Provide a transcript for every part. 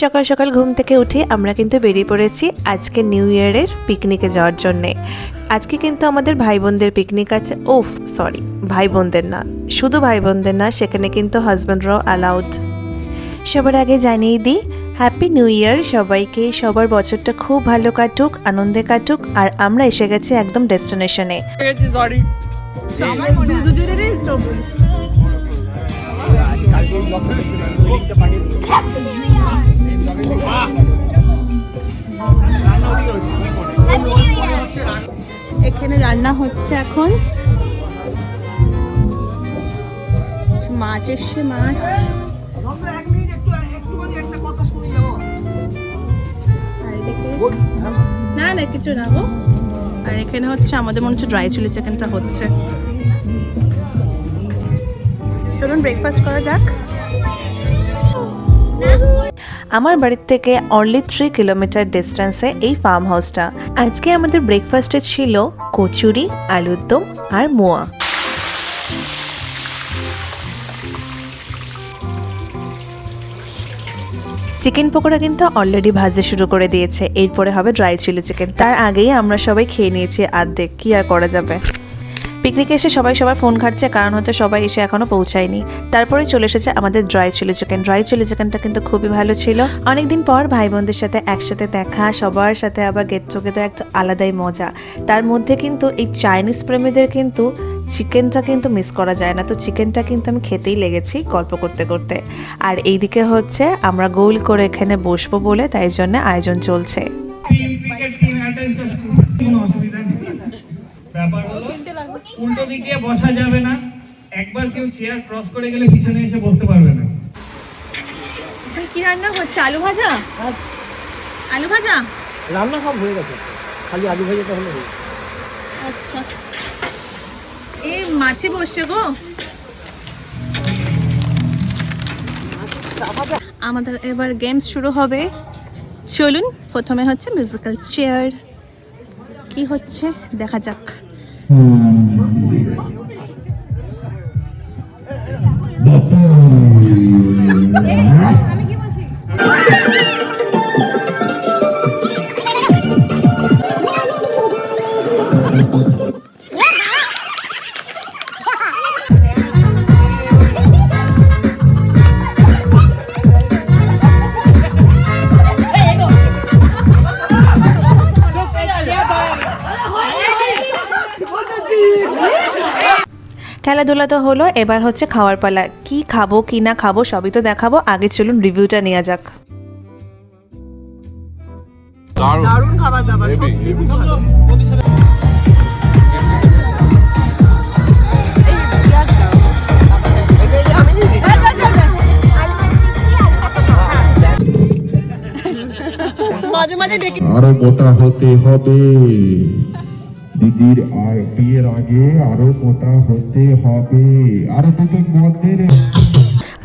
সকাল সকাল ঘুম থেকে উঠে আমরা কিন্তু বেরিয়ে পড়েছি আজকে নিউ ইয়ারের পিকনিকে যাওয়ার জন্যে। আজকে কিন্তু আমাদের ভাই বোনদের পিকনিক আছে। সরি, ভাই বোনদের না, শুধু ভাই বোনদের না, সেখানে কিন্তু হাজব্যান্ডরাও অ্যালাউড। সবার আগে জানিয়ে দিই হ্যাপি নিউ ইয়ার সবাইকে, সবার বছরটা খুব ভালো কাটুক, আনন্দে কাটুক। আর আমরা এসে গেছি একদম ডেস্টিনেশনে। এখানে রান্না হচ্ছে এখন, মাছ এসছে, মাছ না না কিছু না গো। আর এখানে হচ্ছে আমাদের মনে হচ্ছে ড্রাই চিলি চিকেনটা হচ্ছে। চলুন ব্রেকফাস্ট করা যাক। আমার বাড়ির থেকে অনলি 3 কিলোমিটার ডিস্টেন্সে এই ফার্ম হাউসটা। আজকে আমাদের ব্রেকফাস্টে ছিল কচুরি, আলুর দম আর মোয়া। চিকেন পকোড়া কিন্তু অলরেডি ভাজতে শুরু করে দিয়েছে, এরপরে হবে ড্রাই চিলি চিকেন। তার আগেই আমরা সবাই খেয়ে নিয়েছি আর্ধেক, কি আর করা যাবে। পিকনিকে এসে সবাই সবার ফোন ঘাটছে, কারণ হচ্ছে সবাই এসে এখনও পৌঁছায়নি। তারপরে চলে এসেছে আমাদের dry chilli chicken. Dry chilli চিকেনটা কিন্তু খুবই ভালো ছিল। অনেকদিন পর ভাই বোনদের সাথে একসাথে দেখা, সবার সাথে আবার গেট টুগেদার, একটা আলাদাই মজা। তার মধ্যে কিন্তু এই চাইনিজ প্রেমীদের কিন্তু চিকেনটা কিন্তু মিস করা যায় না। তো চিকেনটা কিন্তু আমি খেতেই লেগেছি গল্প করতে করতে। আর এইদিকে হচ্ছে আমরা গোল করে এখানে বসবো বলে, তাই জন্য আয়োজন চলছে। ব্যাপার হলো উল্টো দিকে বসা যাবে না, একবার কেউ চেয়ার ক্রস করে গেলে পিছনে এসে বসতে পারবে না। কি রান্না হচ্ছে? আলু ভাজা। আলু ভাজা রান্না সব হয়ে গেছে, খালি আলু ভাজাটা হলো। আচ্ছা, এই মাছে বসছে গো। আমাদের এবার গেমস শুরু হবে। চলুন, প্রথমে হচ্ছে মিউজিক্যাল চেয়ার। কি হচ্ছে দেখা যাক। খেলাধুলা তো হলো, এবার হচ্ছে খাওয়ার পালা। কি খাবো কি না খাবো সবই তো দেখাবো, আগে চলুন রিভিউটা নেওয়া যাক। দারুণ খাবার দাবার, সত্যি খুব ভালো। মাঝে মাঝে ডেকে আরো মোটা হতে হবে দিদির, আর বিয়ের আগে আরো মোটা হতে হবে। আরো দুটো মদের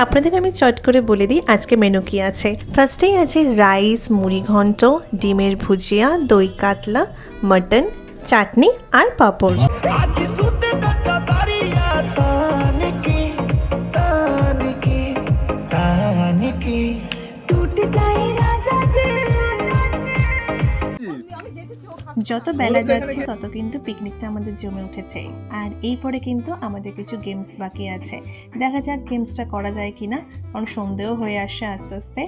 আপনাদের আমি চট করে বলে দিই আজকে মেনু কি আছে। ফার্স্টেই আছে রাইস, মুড়ি ঘন্ট, ডিমের ভুজিয়া, দই কাতলা, মটন, চাটনি আর পাঁপড়। যত বেলা যাচ্ছে তত কিন্তু পিকনিকটা আমাদের জমে উঠেছে। আর এরপরে কিন্তু আমাদের কিছু গেমস বাকি আছে, দেখা যাক গেমসটা করা যায় কিনা, কারণ সন্দেহ হয়ে আসছে আস্তে আস্তে।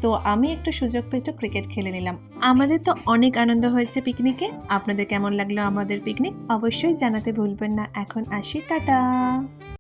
তো আমি একটু সুযোগ পেয়ে একটু ক্রিকেট খেলে নিলাম। আমাদের তো অনেক আনন্দ হয়েছে পিকনিকে। আপনাদের কেমন লাগলো আমাদের পিকনিক অবশ্যই জানাতে ভুলবেন না। এখন আসি, টাটা।